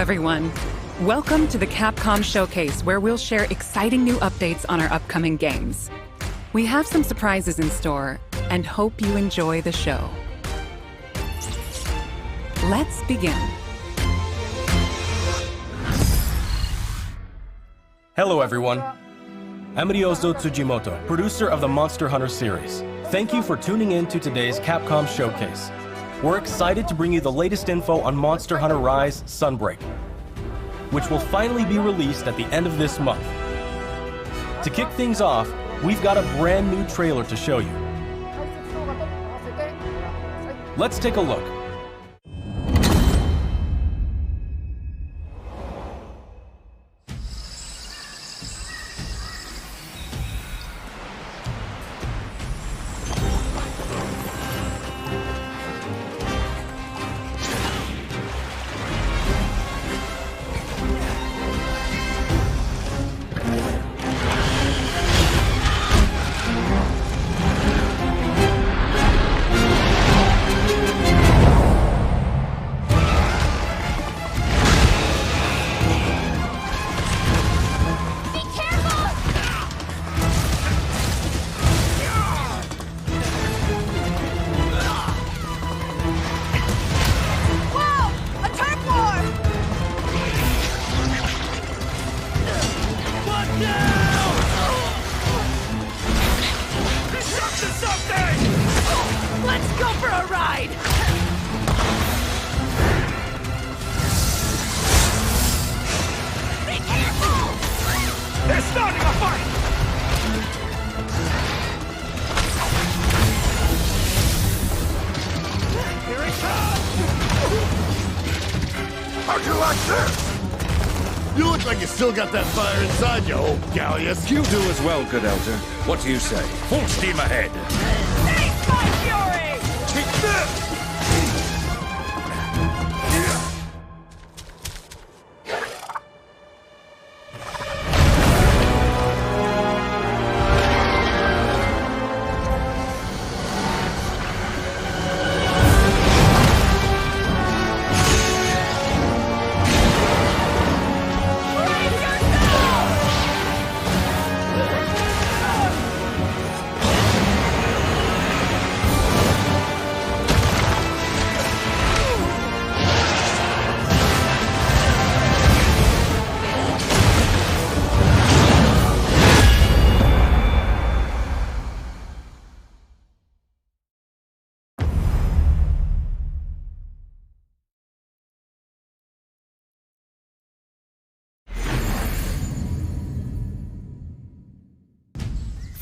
everyone. Welcome to the Capcom Showcase, where we'll share exciting new updates on our upcoming games. We have some surprises in store, and hope you enjoy the show. Let's begin. Hello everyone. I'm Ryozo Tsujimoto, producer of the Monster Hunter series. Thank you for tuning in to today's Capcom Showcase. We're excited to bring you the latest info on Monster Hunter Rise Sunbreak, which will finally be released at the end of this month. To kick things off, we've got a brand new trailer to show you. Let's take a look. You look like you still got that fire inside you, old Gallius. You do as well, good elder. What do you say? Full steam ahead. Taste my fury! Take this!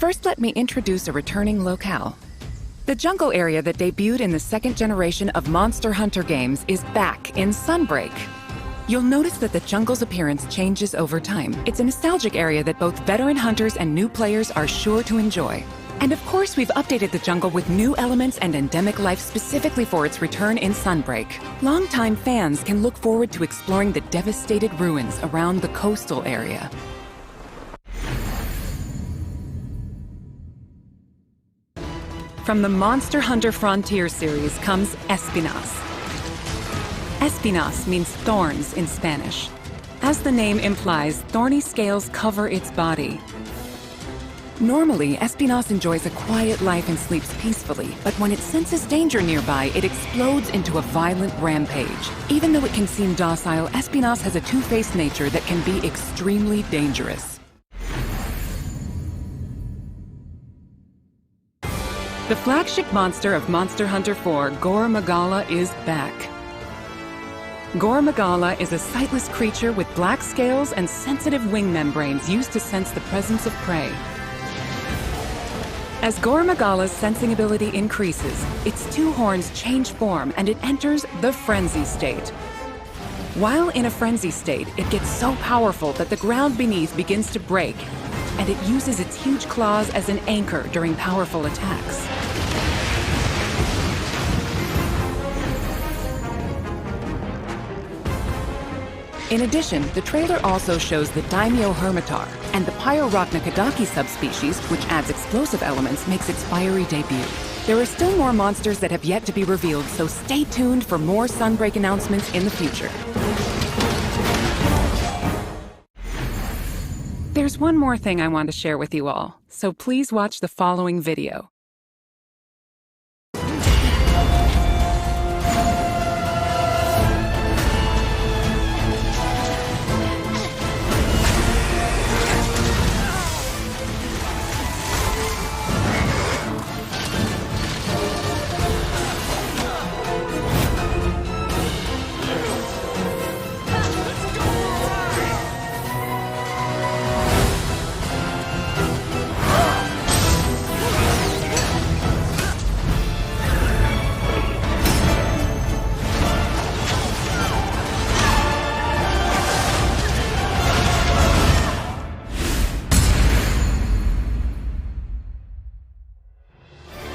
First, let me introduce a returning locale. The jungle area that debuted in the second generation of Monster Hunter games is back in Sunbreak. You'll notice that the jungle's appearance changes over time. It's a nostalgic area that both veteran hunters and new players are sure to enjoy. And of course, we've updated the jungle with new elements and endemic life specifically for its return in Sunbreak. Longtime fans can look forward to exploring the devastated ruins around the coastal area. From the Monster Hunter Frontier series comes Espinas. Espinas means thorns in Spanish. As the name implies, thorny scales cover its body. Normally, Espinas enjoys a quiet life and sleeps peacefully, but when it senses danger nearby, it explodes into a violent rampage. Even though it can seem docile, Espinas has a two-faced nature that can be extremely dangerous. The flagship monster of Monster Hunter 4, Gore Magala, is back. Gore Magala is a sightless creature with black scales and sensitive wing membranes used to sense the presence of prey. As Gore Magala's sensing ability increases, its two horns change form and it enters the frenzy state. While in a frenzy state, it gets so powerful that the ground beneath begins to break, and it uses its huge claws as an anchor during powerful attacks. In addition, the trailer also shows the Daimyo Hermitar, and the Pyrorachna Kadaki subspecies, which adds explosive elements, makes its fiery debut. There are still more monsters that have yet to be revealed, so stay tuned for more Sunbreak announcements in the future. There's one more thing I want to share with you all, so please watch the following video.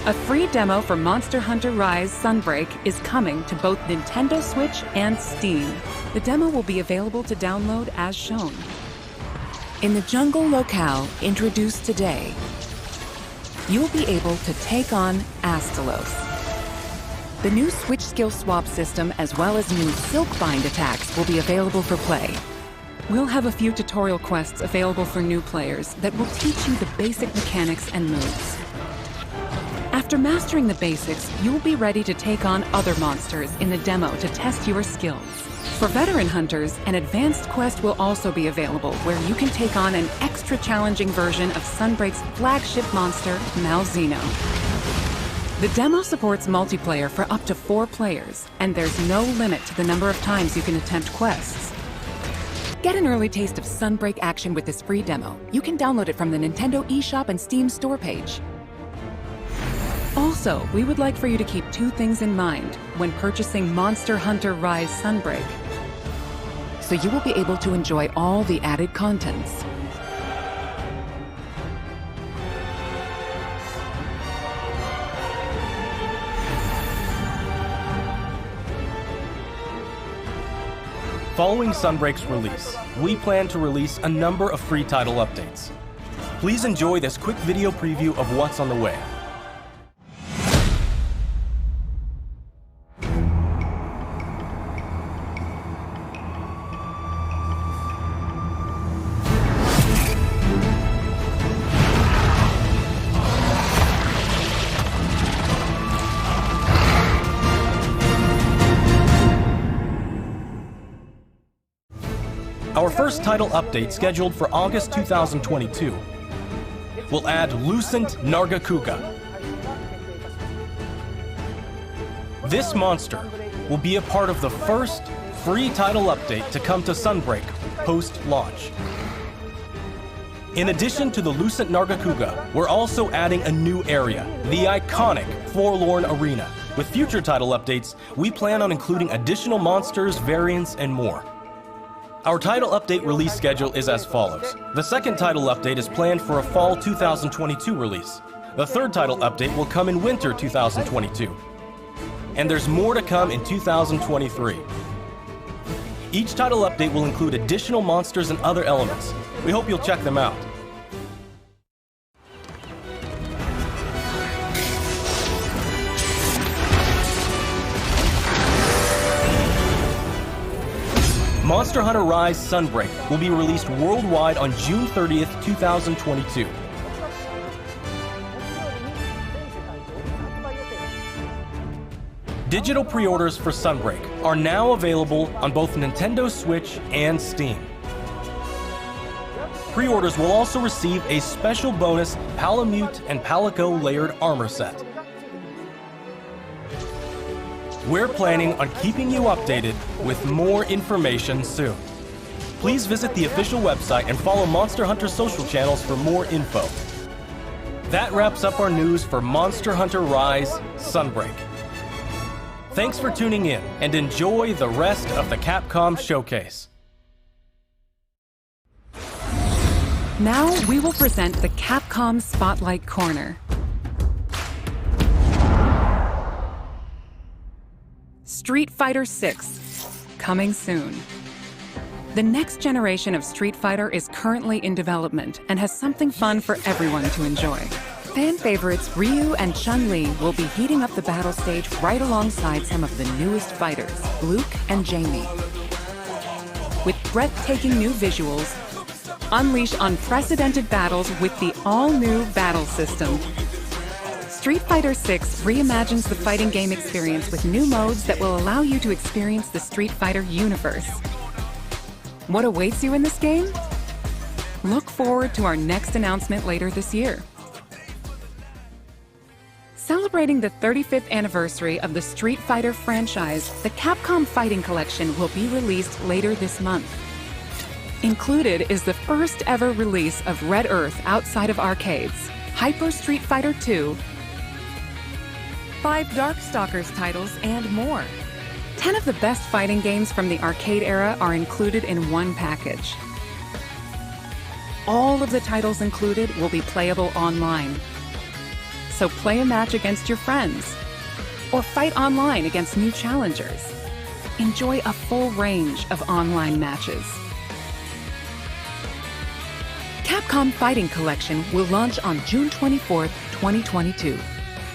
A free demo for Monster Hunter Rise Sunbreak is coming to both Nintendo Switch and Steam. The demo will be available to download as shown. In the jungle locale introduced today, you'll be able to take on Astalos. The new Switch skill swap system as well as new Silkbind attacks will be available for play. We'll have a few tutorial quests available for new players that will teach you the basic mechanics and moves. After mastering the basics, you'll be ready to take on other monsters in the demo to test your skills. For veteran hunters, an advanced quest will also be available where you can take on an extra challenging version of Sunbreak's flagship monster, Malzeno. The demo supports multiplayer for up to 4 players, and there's no limit to the number of times you can attempt quests. Get an early taste of Sunbreak action with this free demo. You can download it from the Nintendo eShop and Steam store page. Also, we would like for you to keep 2 things in mind when purchasing Monster Hunter Rise Sunbreak, so you will be able to enjoy all the added contents. Following Sunbreak's release, we plan to release a number of free title updates. Please enjoy this quick video preview of what's on the way. Our first title update, scheduled for August 2022, will add Lucent Nargacuga. This monster will be a part of the first free title update to come to Sunbreak post-launch. In addition to the Lucent Nargacuga, we're also adding a new area, the iconic Forlorn Arena. With future title updates, we plan on including additional monsters, variants, and more. Our title update release schedule is as follows. The second title update is planned for a fall 2022 release. The third title update will come in winter 2022. And there's more to come in 2023. Each title update will include additional monsters and other elements. We hope you'll check them out. Monster Hunter Rise Sunbreak will be released worldwide on June 30th, 2022. Digital pre-orders for Sunbreak are now available on both Nintendo Switch and Steam. Pre-orders will also receive a special bonus Palamute and Palico layered armor set. We're planning on keeping you updated with more information soon. Please visit the official website and follow Monster Hunter social channels for more info. That wraps up our news for Monster Hunter Rise Sunbreak. Thanks for tuning in and enjoy the rest of the Capcom Showcase. Now we will present the Capcom Spotlight Corner. Street Fighter VI, coming soon. The next generation of Street Fighter is currently in development and has something fun for everyone to enjoy. Fan favorites Ryu and Chun-Li will be heating up the battle stage right alongside some of the newest fighters, Luke and Jamie. With breathtaking new visuals, Unleash unprecedented battles with the all-new battle system. Street Fighter VI reimagines the fighting game experience with new modes that will allow you to experience the Street Fighter universe. What awaits you in this game? Look forward to our next announcement later this year. Celebrating the 35th anniversary of the Street Fighter franchise, the Capcom Fighting Collection will be released later this month. Included is the first ever release of Red Earth outside of arcades, Hyper Street Fighter 2, 5 Darkstalkers titles, and more. 10 of the best fighting games from the arcade era are included in one package. All of the titles included will be playable online. So play a match against your friends, or fight online against new challengers. Enjoy a full range of online matches. Capcom Fighting Collection will launch on June 24th, 2022.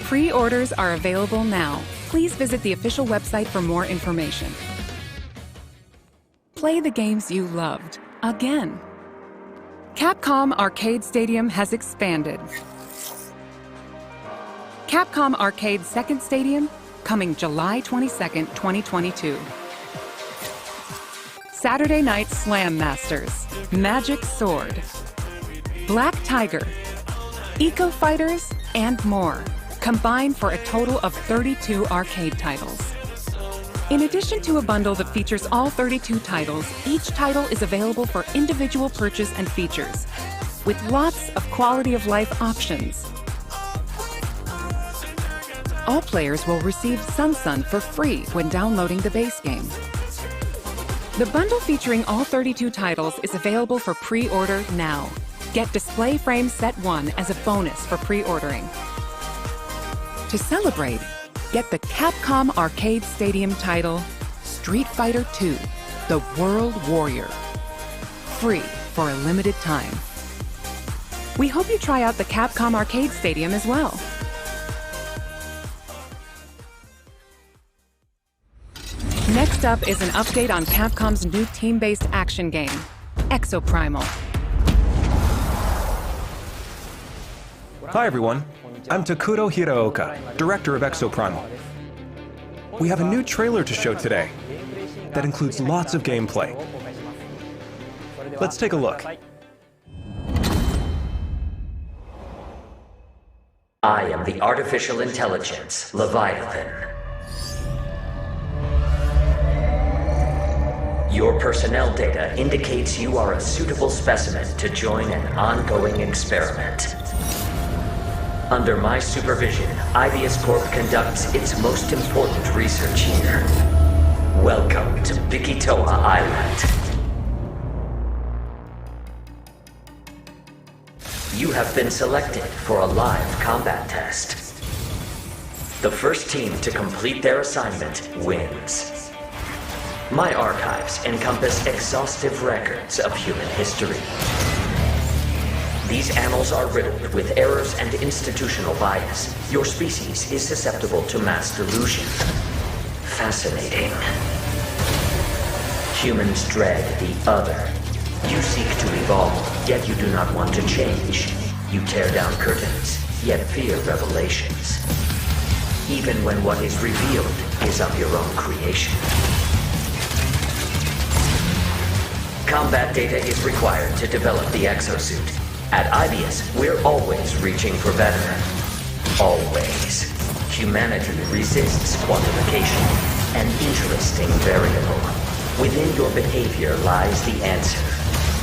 Pre-orders are available now. Please visit the official website for more information. Play the games you loved again. Capcom Arcade Stadium has expanded. Capcom Arcade Second Stadium, coming July 22nd, 2022. Saturday Night Slam Masters, Magic Sword, Black Tiger, Eco Fighters, and more, combined for a total of 32 arcade titles. In addition to a bundle that features all 32 titles, each title is available for individual purchase and features, with lots of quality of life options. All players will receive Sun for free when downloading the base game. The bundle featuring all 32 titles is available for pre-order now. Get Display Frame Set 1 as a bonus for pre-ordering. To celebrate, get the Capcom Arcade Stadium title, Street Fighter II, The World Warrior. Free for a limited time. We hope you try out the Capcom Arcade Stadium as well. Next up is an update on Capcom's new team-based action game, Exoprimal. Hi everyone, I'm Takuro Hiraoka, director of Exoprimal. We have a new trailer to show today that includes lots of gameplay. Let's take a look. I am the artificial intelligence, Leviathan. Your personnel data indicates you are a suitable specimen to join an ongoing experiment. Under my supervision, Ibius Corp conducts its most important research here. Welcome to Bikitoa Island. You have been selected for a live combat test. The first team to complete their assignment wins. My archives encompass exhaustive records of human history. These annals are riddled with errors and institutional bias. Your species is susceptible to mass delusion. Fascinating. Humans dread the other. You seek to evolve, yet you do not want to change. You tear down curtains, yet fear revelations. Even when what is revealed is of your own creation. Combat data is required to develop the exosuit. At Ibius, we're always reaching for better. Always. Humanity resists quantification, an interesting variable. Within your behavior lies the answer.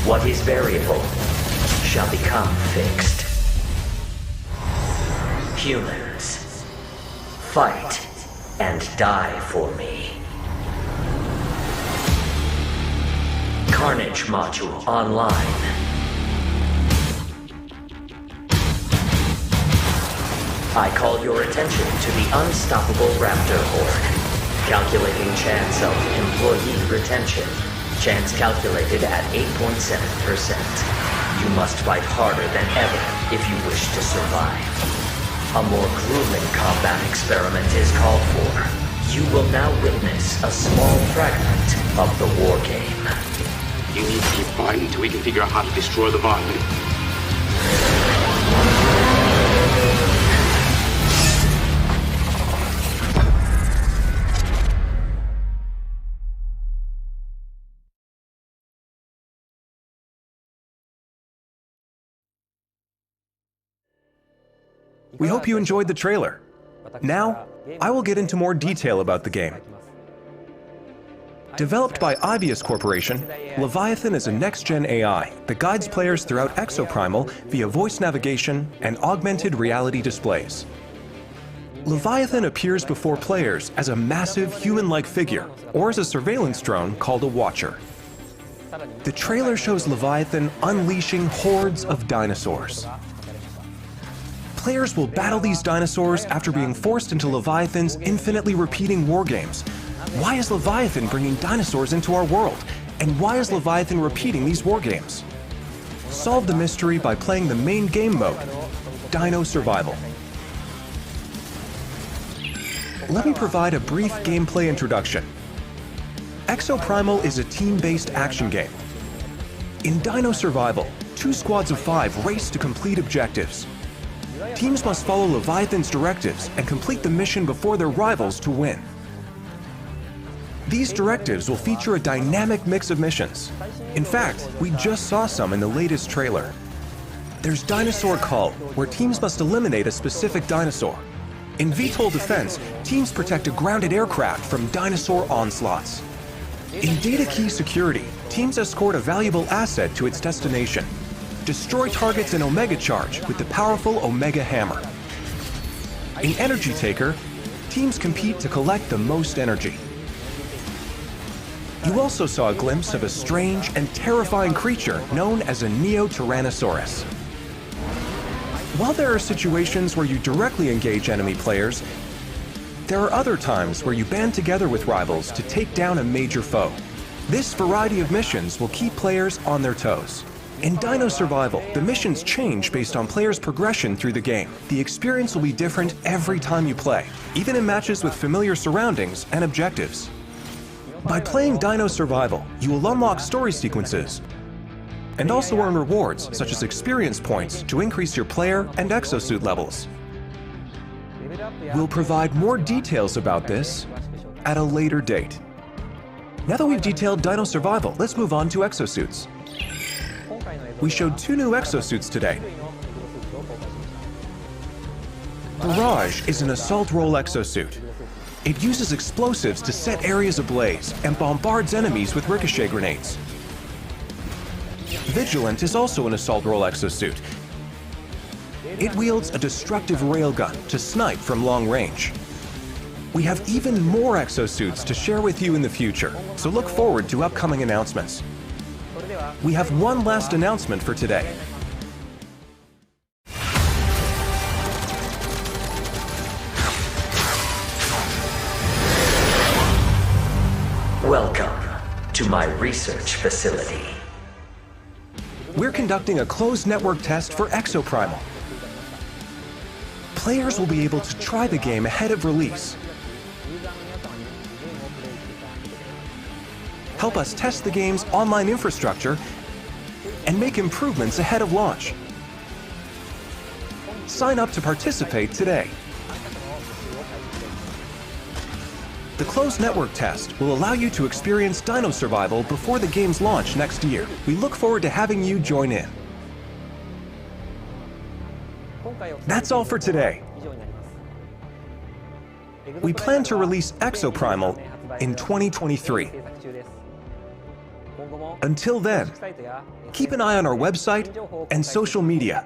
What is variable shall become fixed. Humans, fight and die for me. Carnage module online. I call your attention to the unstoppable Raptor Horde. Calculating chance of employee retention. Chance calculated at 8.7%. You must fight harder than ever if you wish to survive. A more grueling combat experiment is called for. You will now witness a small fragment of the war game. You need to keep fighting until we can figure out how to destroy the Leviathan. We hope you enjoyed the trailer. Now, I will get into more detail about the game. Developed by Ibius Corporation, Leviathan is a next-gen AI that guides players throughout Exoprimal via voice navigation and augmented reality displays. Leviathan appears before players as a massive human-like figure, or as a surveillance drone called a Watcher. The trailer shows Leviathan unleashing hordes of dinosaurs. Players will battle these dinosaurs after being forced into Leviathan's infinitely repeating wargames. Why is Leviathan bringing dinosaurs into our world? And why is Leviathan repeating these wargames? Solve the mystery by playing the main game mode, Dino Survival. Let me provide a brief gameplay introduction. Exoprimal is a team-based action game. In Dino Survival, 2 squads of 5 race to complete objectives. Teams must follow Leviathan's directives and complete the mission before their rivals to win. These directives will feature a dynamic mix of missions. In fact, we just saw some in the latest trailer. There's Dinosaur Cull, where teams must eliminate a specific dinosaur. In VTOL Defense, teams protect a grounded aircraft from dinosaur onslaughts. In Data Key Security, teams escort a valuable asset to its destination. Destroy targets in Omega Charge with the powerful Omega Hammer. In Energy Taker, teams compete to collect the most energy. You also saw a glimpse of a strange and terrifying creature known as a Neo-Tyrannosaurus. While there are situations where you directly engage enemy players, there are other times where you band together with rivals to take down a major foe. This variety of missions will keep players on their toes. In Dino Survival, the missions change based on players' progression through the game. The experience will be different every time you play, even in matches with familiar surroundings and objectives. By playing Dino Survival, you will unlock story sequences and also earn rewards such as experience points to increase your player and exosuit levels. We'll provide more details about this at a later date. Now that we've detailed Dino Survival, let's move on to exosuits. We showed 2 new exosuits today. Barrage is an assault role exosuit. It uses explosives to set areas ablaze and bombards enemies with ricochet grenades. Vigilant is also an assault role exosuit. It wields a destructive railgun to snipe from long range. We have even more exosuits to share with you in the future, so look forward to upcoming announcements. We have one last announcement for today. Welcome to my research facility. We're conducting a closed network test for Exoprimal. Players will be able to try the game ahead of release. Help us test the game's online infrastructure and make improvements ahead of launch. Sign up to participate today. The closed network test will allow you to experience Dino Survival before the game's launch next year. We look forward to having you join in. That's all for today. We plan to release Exoprimal in 2023. Until then, keep an eye on our website and social media.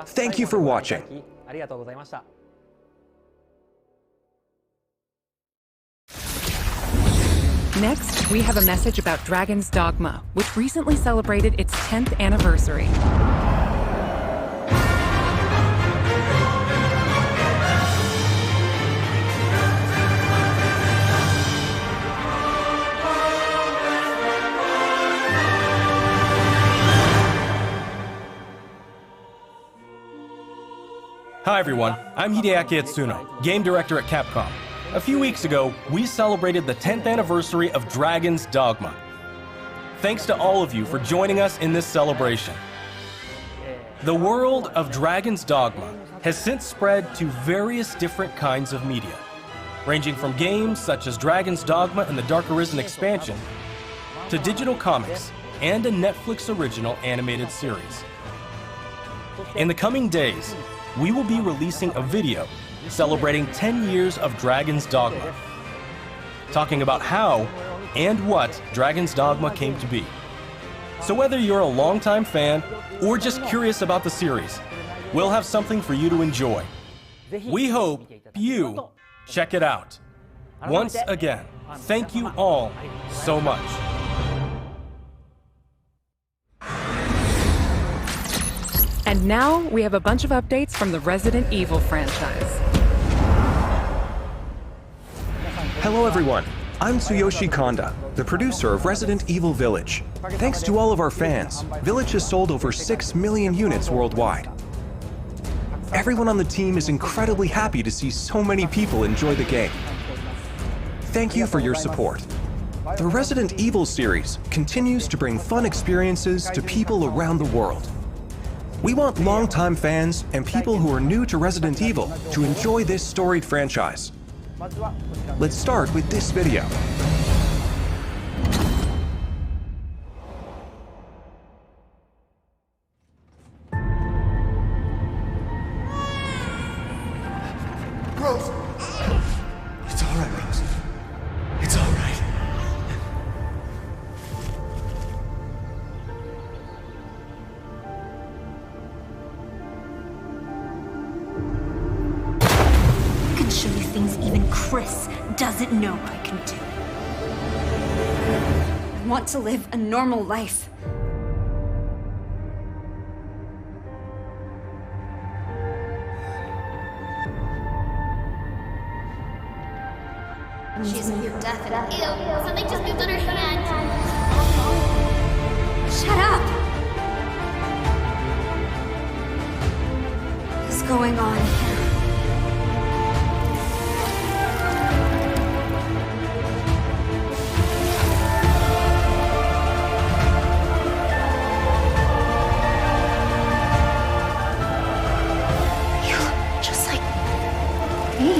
Thank you for watching. Next, we have a message about Dragon's Dogma, which recently celebrated its 10th anniversary. Hi everyone, I'm Hideaki Itsuno, game director at Capcom. A few weeks ago, we celebrated the 10th anniversary of Dragon's Dogma. Thanks to all of you for joining us in this celebration. The world of Dragon's Dogma has since spread to various different kinds of media, ranging from games such as Dragon's Dogma and the Dark Arisen expansion, to digital comics and a Netflix original animated series. In the coming days, we will be releasing a video celebrating 10 years of Dragon's Dogma, talking about how and what Dragon's Dogma came to be. So whether you're a longtime fan or just curious about the series, we'll have something for you to enjoy. We hope you check it out. Once again, thank you all so much. And now we have a bunch of updates from the Resident Evil franchise. Hello everyone, I'm Tsuyoshi Kanda, the producer of Resident Evil Village. Thanks to all of our fans, Village has sold over 6 million units worldwide. Everyone on the team is incredibly happy to see so many people enjoy the game. Thank you for your support. The Resident Evil series continues to bring fun experiences to people around the world. We want longtime fans and people who are new to Resident Evil to enjoy this storied franchise. Let's start with this video. Rose! It's all right, Rose. It's all right. I can show you things even Chris doesn't know I can do. I want to live a normal life. She's near death and ew, something just moved on her hand. Shut up! What's going on here? You look just like me.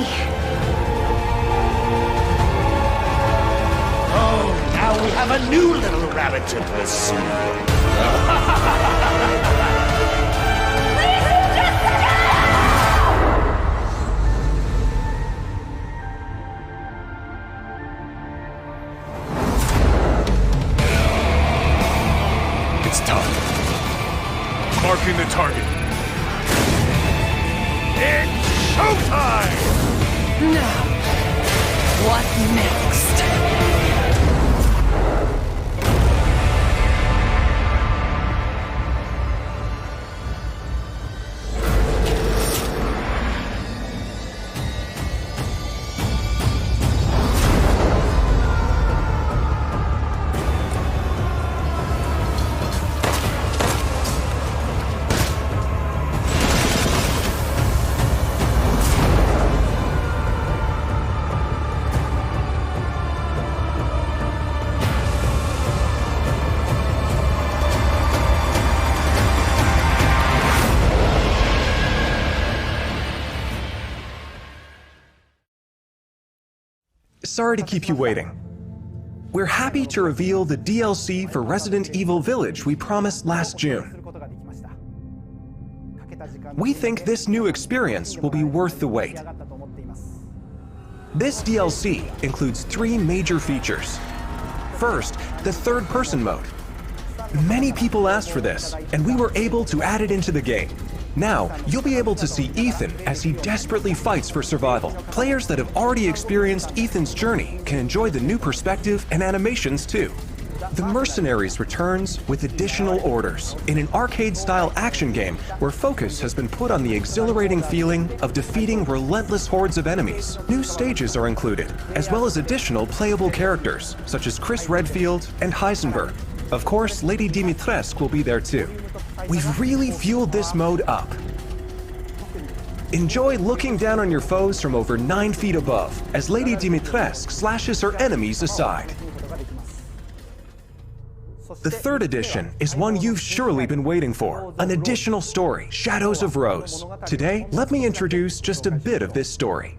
Now we have a new little rabbit to pursue. It's time. Marking the target. It's showtime! Now, what next? Sorry to keep you waiting. We're happy to reveal the DLC for Resident Evil Village we promised last June. We think this new experience will be worth the wait. This DLC includes 3 major features. First, the third-person mode. Many people asked for this, and we were able to add it into the game. Now, you'll be able to see Ethan as he desperately fights for survival. Players that have already experienced Ethan's journey can enjoy the new perspective and animations too. The Mercenaries returns with additional orders in an arcade-style action game where focus has been put on the exhilarating feeling of defeating relentless hordes of enemies. New stages are included, as well as additional playable characters, such as Chris Redfield and Heisenberg. Of course, Lady Dimitrescu will be there too. We've really fueled this mode up. Enjoy looking down on your foes from over 9 feet above as Lady Dimitrescu slashes her enemies aside. The third edition is one you've surely been waiting for, an additional story, Shadows of Rose. Today, let me introduce just a bit of this story.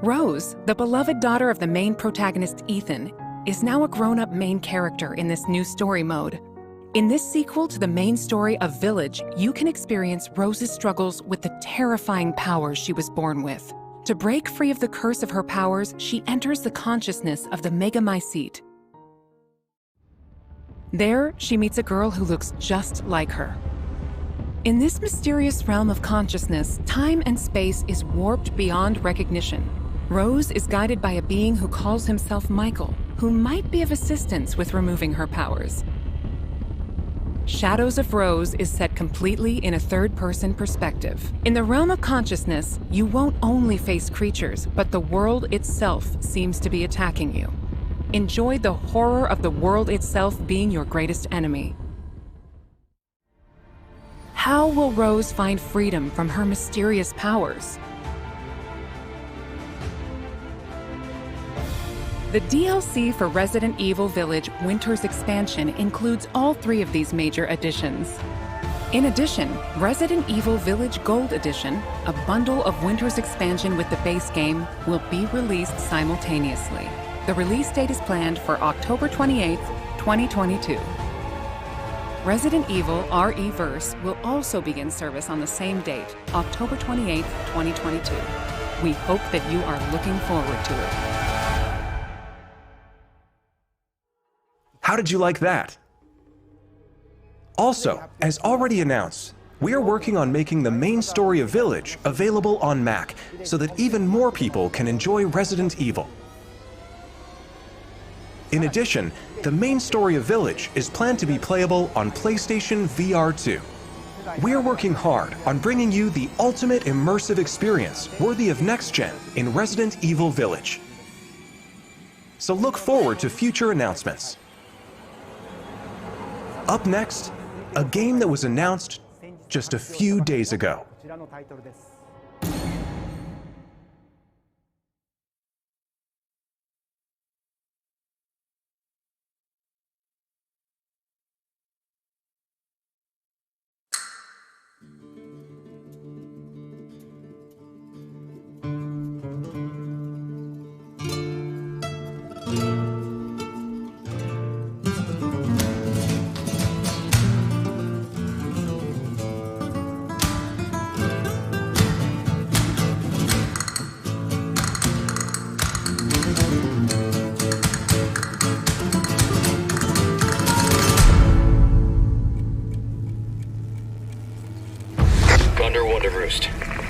Rose, the beloved daughter of the main protagonist Ethan, is now a grown-up main character in this new story mode. In this sequel to the main story of Village, you can experience Rose's struggles with the terrifying powers she was born with. To break free of the curse of her powers, she enters the consciousness of the Megamycete. There, she meets a girl who looks just like her. In this mysterious realm of consciousness, time and space is warped beyond recognition. Rose is guided by a being who calls himself Michael, who might be of assistance with removing her powers. Shadows of Rose is set completely in a third-person perspective. In the realm of consciousness, you won't only face creatures, but the world itself seems to be attacking you. Enjoy the horror of the world itself being your greatest enemy. How will Rose find freedom from her mysterious powers? The DLC for Resident Evil Village Winter's Expansion includes all 3 of these major additions. In addition, Resident Evil Village Gold Edition, a bundle of Winter's Expansion with the base game, will be released simultaneously. The release date is planned for October 28, 2022. Resident Evil RE-Verse will also begin service on the same date, October 28, 2022. We hope that you are looking forward to it. How did you like that? Also, as already announced, we are working on making the main story of Village available on Mac so that even more people can enjoy Resident Evil. In addition, the main story of Village is planned to be playable on PlayStation VR 2. We're working hard on bringing you the ultimate immersive experience worthy of next gen in Resident Evil Village. So look forward to future announcements. Up next, a game that was announced just a few days ago.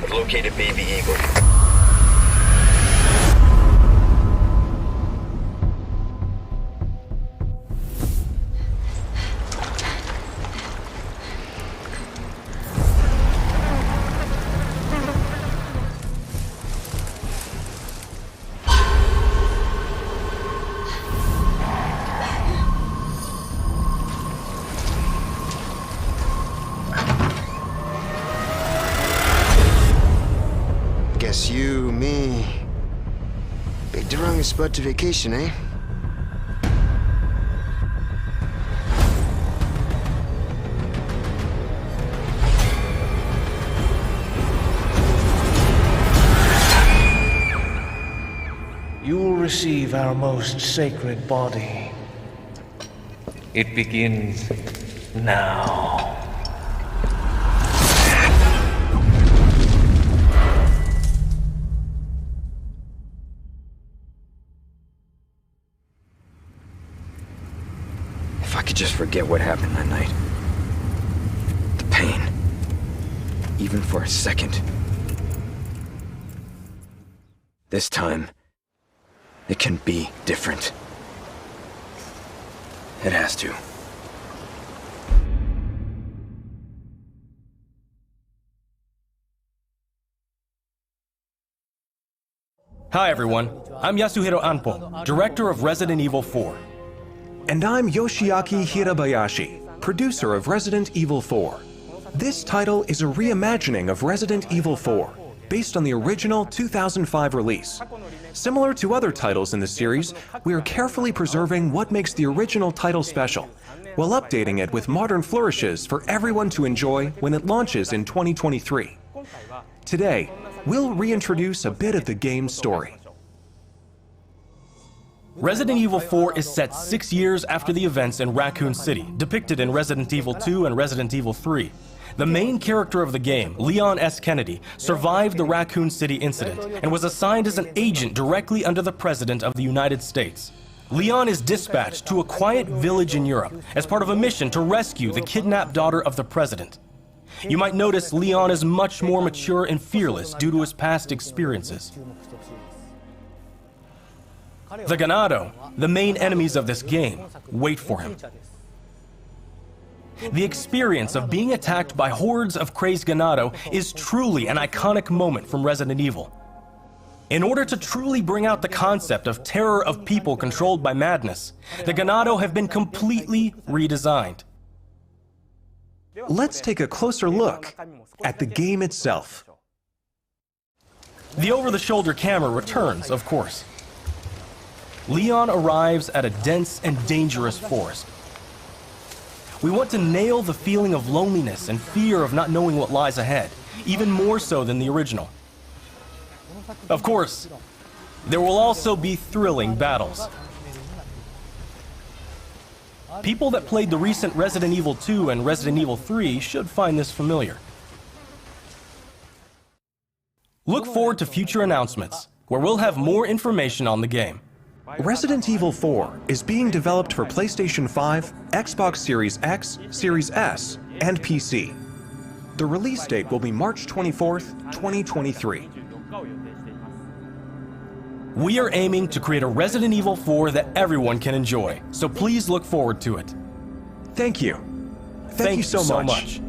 I've located Baby Eagle. Guess you, me, picked the wrong spot to vacation, eh? You will receive our most sacred body. It begins now. If I could just forget what happened that night. The pain. Even for a second. This time, it can be different. It has to. Hi everyone, I'm Yasuhiro Anpo, director of Resident Evil 4. And I'm Yoshiaki Hirabayashi, producer of Resident Evil 4. This title is a reimagining of Resident Evil 4, based on the original 2005 release. Similar to other titles in the series, we are carefully preserving what makes the original title special, while updating it with modern flourishes for everyone to enjoy when it launches in 2023. Today, we'll reintroduce a bit of the game's story. Resident Evil 4 is set 6 years after the events in Raccoon City, depicted in Resident Evil 2 and Resident Evil 3. The main character of the game, Leon S. Kennedy, survived the Raccoon City incident and was assigned as an agent directly under the President of the United States. Leon is dispatched to a quiet village in Europe as part of a mission to rescue the kidnapped daughter of the President. You might notice Leon is much more mature and fearless due to his past experiences. The Ganado, the main enemies of this game, wait for him. The experience of being attacked by hordes of crazed Ganado is truly an iconic moment from Resident Evil. In order to truly bring out the concept of terror of people controlled by madness, the Ganado have been completely redesigned. Let's take a closer look at the game itself. The over-the-shoulder camera returns, of course. Leon arrives at a dense and dangerous forest. We want to nail the feeling of loneliness and fear of not knowing what lies ahead, even more so than the original. Of course, there will also be thrilling battles. People that played the recent Resident Evil 2 and Resident Evil 3 should find this familiar. Look forward to future announcements, where we'll have more information on the game. Resident Evil 4 is being developed for PlayStation 5, Xbox Series X, Series S, and PC. The release date will be March 24th, 2023. We are aiming to create a Resident Evil 4 that everyone can enjoy, so please look forward to it. Thank you. Thank you so much.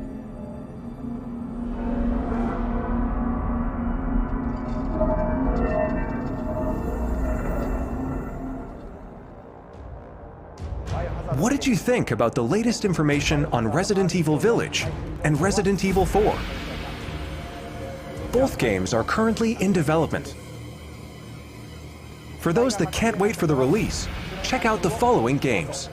What did you think about the latest information on Resident Evil Village and Resident Evil 4? Both games are currently in development. For those that can't wait for the release, check out the following games.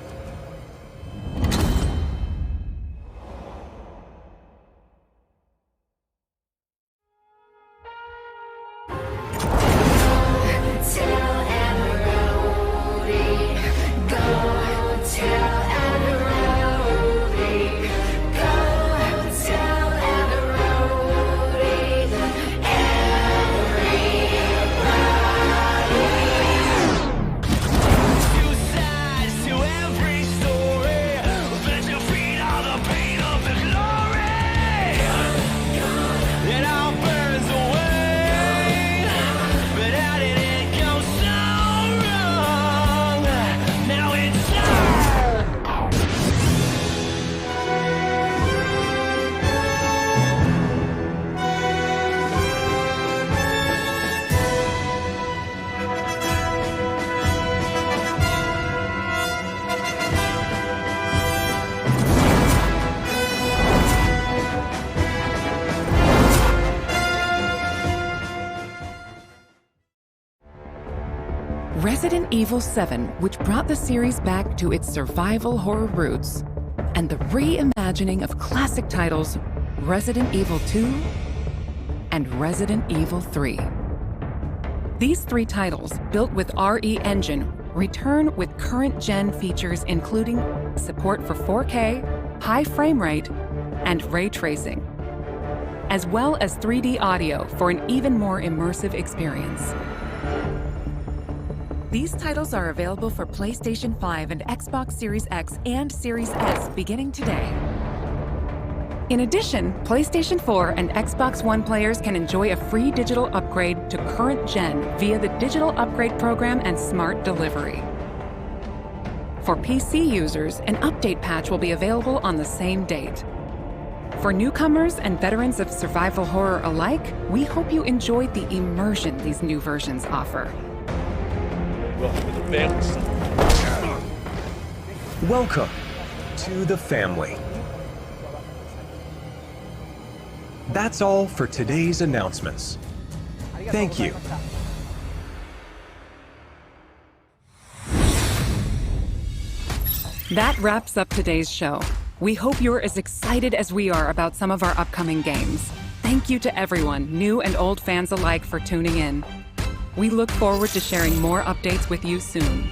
Resident Evil 7, which brought the series back to its survival horror roots, and the reimagining of classic titles Resident Evil 2 and Resident Evil 3. These three titles, built with RE Engine, return with current-gen features including support for 4K, high frame rate, and ray tracing, as well as 3D audio for an even more immersive experience. These titles are available for PlayStation 5 and Xbox Series X and Series S beginning today. In addition, PlayStation 4 and Xbox One players can enjoy a free digital upgrade to current gen via the Digital Upgrade Program and Smart Delivery. For PC users, an update patch will be available on the same date. For newcomers and veterans of survival horror alike, we hope you enjoyed the immersion these new versions offer. Welcome to the family. That's all for today's announcements. Thank you. That wraps up today's show. We hope you're as excited as we are about some of our upcoming games. Thank you to everyone, new and old fans alike, for tuning in. We look forward to sharing more updates with you soon.